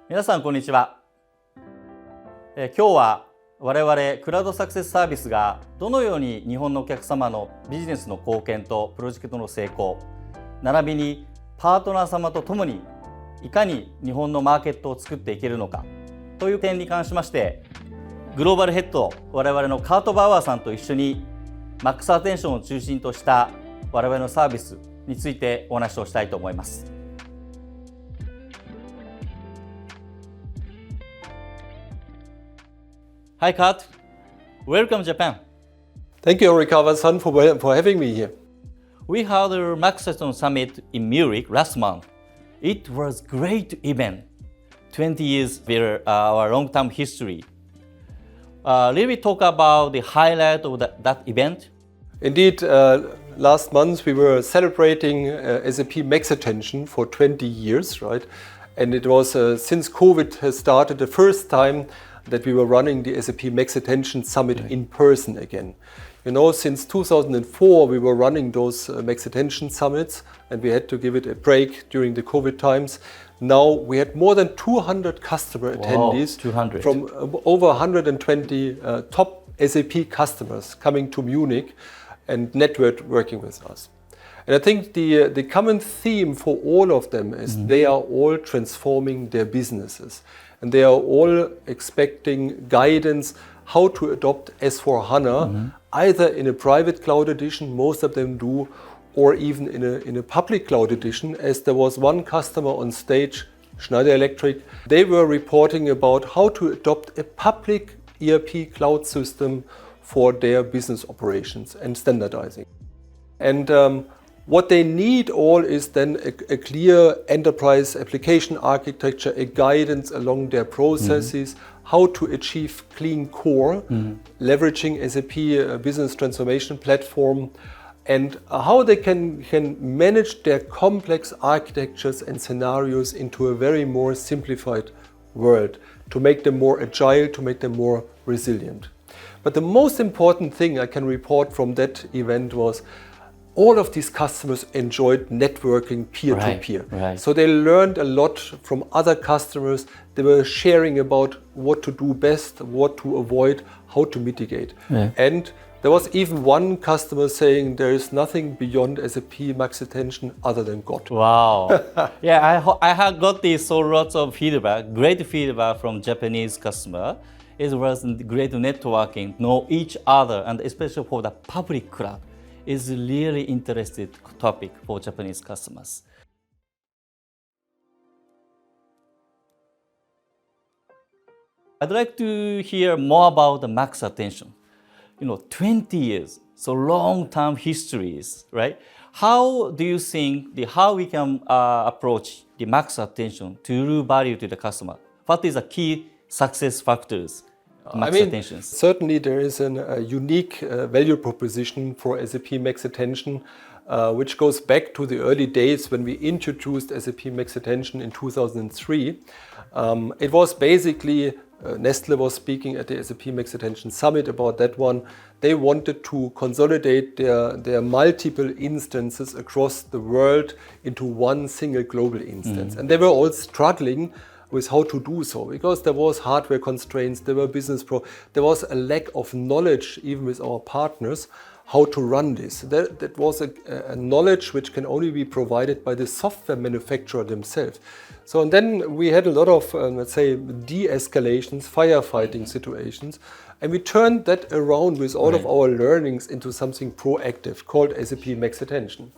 皆さんこんにちは。今日は我々クラウドサクセスサービスがどのように日本のお客様のビジネスの貢献とプロジェクトの成功、並びにパートナー様とともにいかに日本のマーケットを作っていけるのかという点に関しまして、グローバルヘッド我々のカート・バウアーさんと一緒にMaxAttentionを中心とした我々のサービスについてお話をしたいと思います。Hi Kurt, welcome Japan. Thank you, Horikawa-san, for having me here. We held the MaxAttention Summit in Munich last month. It was a great event. 20 years with our long-term history. Will we talk about the highlight of that event? Indeed, last month we were celebrating SAP MaxAttention for 20 years, right? And it was since COVID has started the first time that we were running the SAP MaxAttention Summit in person again. You know, since 2004 we were running those MaxAttention Summits and we had to give it a break during the COVID times. Now we had more than 200 customer attendees 200. From over 120 top SAP customers coming to Munich and networked working with us. And I think the common theme for all of them is they are all transforming their businesses. And they are all expecting guidance how to adopt S/4HANA, either in a private cloud edition, most of them do, or even in a public cloud edition, as there was one customer on stage, Schneider Electric. They were reporting about how to adopt a public ERP cloud system for their business operations and standardizing. And what they need all is then a clear enterprise application architecture, a guidance along their processes, how to achieve clean core, leveraging SAP Business Transformation Platform, and how they can manage their complex architectures and scenarios into a very more simplified world, to make them more agile, to make them more resilient. But the most important thing I can report from that event was all of these customers enjoyed networking peer-to-peer. Right. So they learned a lot from other customers. They were sharing about what to do best, what to avoid, how to mitigate. And there was even one customer saying there is nothing beyond SAP MaxAttention other than God. Wow. Yeah, I have got this so lots of feedback, great feedback from Japanese customer. It was great networking, know each other, and especially for the public cloud. Is really interesting topic for Japanese customers. I'd like to hear more about the MaxAttention. 20 years, so long-term histories, right? How do you think how we can approach the MaxAttention to true value to the customer? What is the key success factors? Certainly there is a unique value proposition for SAP MaxAttention, which goes back to the early days when we introduced SAP MaxAttention in 2003. It was basically, Nestle was speaking at the SAP MaxAttention Summit about that one. They wanted to consolidate their multiple instances across the world into one single global instance. And they were all struggling with how to do so, because there was hardware constraints, there were there was a lack of knowledge even with our partners how to run this. That was a knowledge which can only be provided by the software manufacturer themselves. So and then we had a lot of, let's say, de-escalations, firefighting situations, and we turned that around with all of our learnings into something proactive called SAP MaxAttention.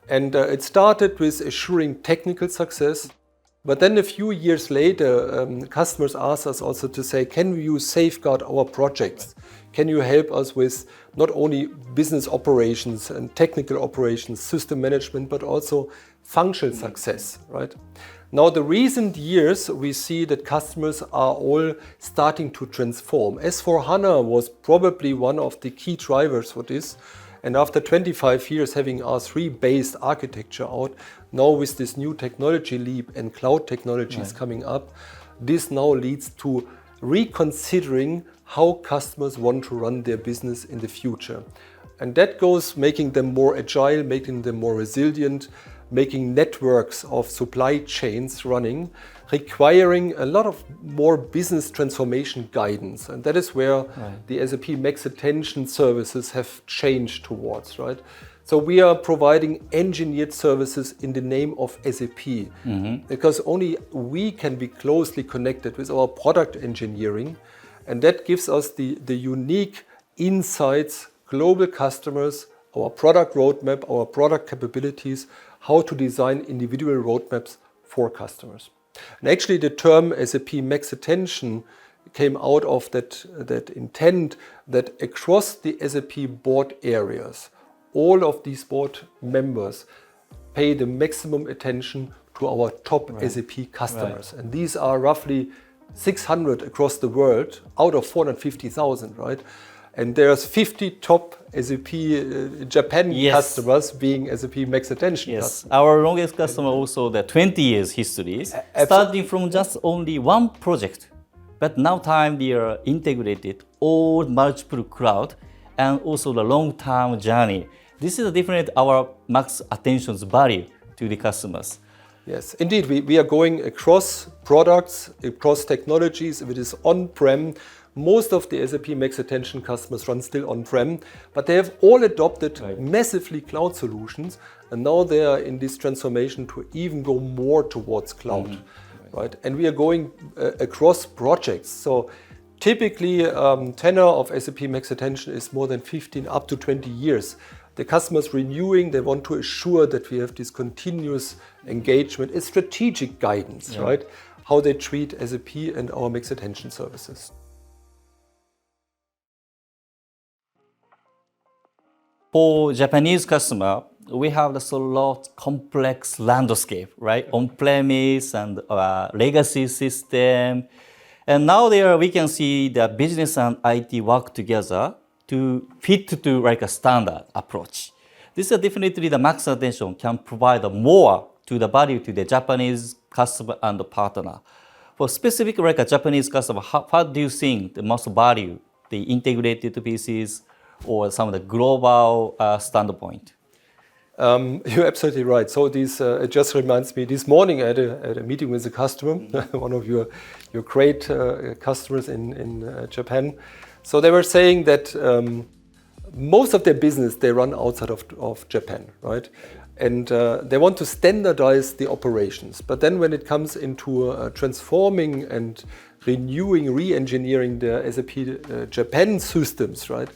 And it started with assuring technical success. But then a few years later, customers asked us also to say, can you safeguard our projects? Can you help us with not only business operations and technical operations, system management, but also functional success, right? Now, the recent years, we see that customers are all starting to transform. S/4HANA was probably one of the key drivers for this. And after 25 years having R3-based architecture out, now with this new technology leap and cloud technologies coming up, this now leads to reconsidering how customers want to run their business in the future. And that goes making them more agile, making them more resilient, making networks of supply chains running, requiring a lot of more business transformation guidance. And that is where the SAP MaxAttention services have changed towards, right? So we are providing engineered services in the name of SAP, because only we can be closely connected with our product engineering, and that gives us the unique insights, global customers, our product roadmap, our product capabilities, how to design individual roadmaps for customers. And actually the term SAP MaxAttention came out of that intent that across the SAP board areas, all of these board members pay the maximum attention to our top SAP customers. And these are roughly 600 across the world out of 450,000, right? And there's 50 top SAP Japan customers being SAP MaxAttention customers. Our longest customer also the 20 years history, starting from just only one project. But now time they are integrated all multiple cloud and also the long-term journey. This is different our MaxAttention's value to the customers. Yes, indeed, we are going across products, across technologies. If it is on-prem, most of the SAP MaxAttention customers run still on-prem, but they have all adopted massively cloud solutions, and now they are in this transformation to even go more towards cloud, right? And we are going across projects. So typically, tenure of SAP MaxAttention is more than 15 up to 20 years. The customers renewing, they want to assure that we have this continuous engagement, it's strategic guidance, right? How they treat SAP and our MaxAttention services. For Japanese customer, we have a lot complex landscape, right? On-premise and legacy system. And now we can see the business and IT work together to fit to like a standard approach. This is definitely the MaxAttention can provide more to the value to the Japanese customer and the partner. For specific like a Japanese customer, how do you think the most value, the integrated pieces or some of the global standpoint? You're absolutely right. So this it just reminds me, this morning I had a meeting with a customer, one of your great customers in Japan. So they were saying that most of their business they run outside of Japan, right? And they want to standardize the operations. But then when it comes into transforming and renewing, re-engineering the SAP Japan systems, right?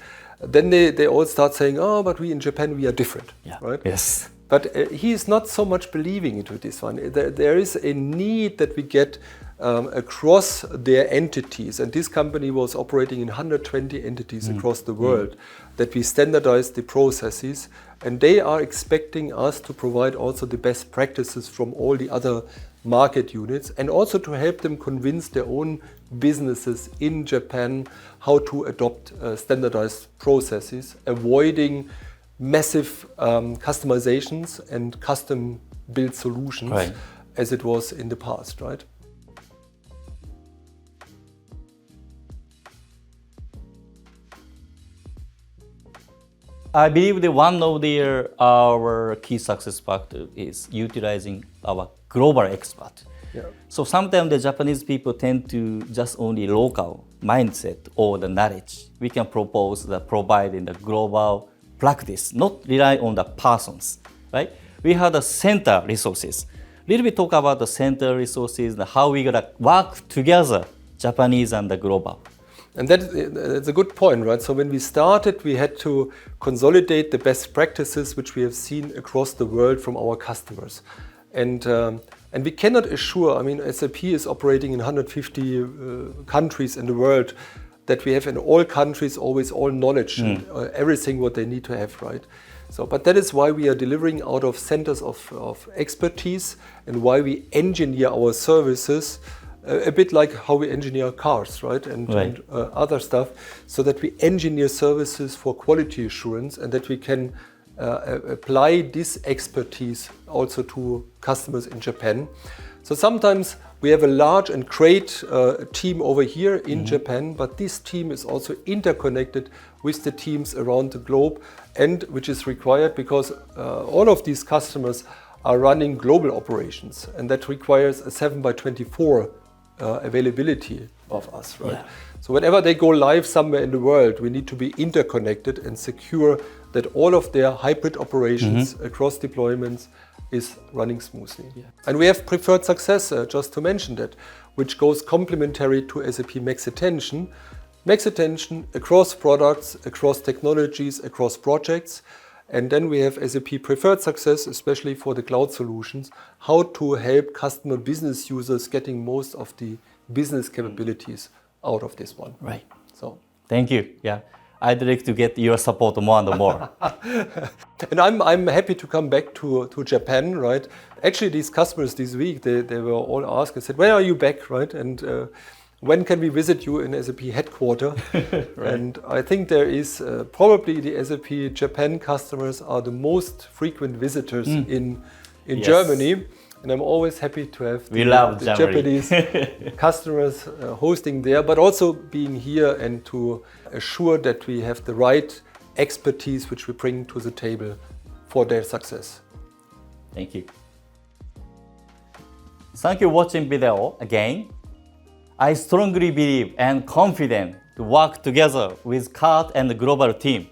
Then they all start saying, oh, but we in Japan, we are different, right? Yes. But he is not so much believing into this one. There is a need that we get across their entities, and this company was operating in 120 entities across the world, that we standardize the processes, and they are expecting us to provide also the best practices from all the other market units, and also to help them convince their own businesses in Japan how to adopt standardized processes, avoiding massive customizations and custom built solutions as it was in the past, right? I believe that one of our key success factors is utilizing our global expert. So sometimes the Japanese people tend to just only local mindset or the knowledge. We can propose the providing the global practice, not rely on the persons, right? We have the center resources. Little bit talk about the center resources and how we gotta work together, Japanese and the global. And that's a good point, right? So when we started, we had to consolidate the best practices which we have seen across the world from our customers. And we cannot assure, I mean, SAP is operating in 150 countries in the world, that we have in all countries always all knowledge and everything what they need to have, right? So, but that is why we are delivering out of centers of expertise, and why we engineer our services a bit like how we engineer cars, right? And other stuff, so that we engineer services for quality assurance, and that we can apply this expertise also to customers in Japan. So sometimes we have a large and great team over here in Japan, but this team is also interconnected with the teams around the globe, and which is required because all of these customers are running global operations, and that requires a 7/24 availability of us, right? Yeah. So whenever they go live somewhere in the world, we need to be interconnected and secure that all of their hybrid operations across deployments is running smoothly. Yeah. And we have preferred success, just to mention that, which goes complementary to SAP MaxAttention. MaxAttention across products, across technologies, across projects. And then we have SAP Preferred Success, especially for the cloud solutions, how to help customer business users getting most of the business capabilities out of this one. Right. So, thank you. Yeah, I'd like to get your support more and more. And I'm happy to come back to Japan, right? Actually, these customers this week, they were all asked, I said, when are you back, right? And when can we visit you in SAP headquarters? Right. And I think there is probably the SAP Japan customers are the most frequent visitors in yes. Germany. And I'm always happy to have the Japanese customers hosting there, but also being here and to assure that we have the right expertise which we bring to the table for their success. Thank you. Thank you for watching video again. I strongly believe and confident to work together with Kurt and the global team.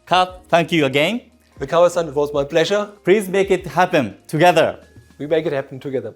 Kurt, thank you again. Mikawa-san, it was my pleasure. Please make it happen together. We make it happen together.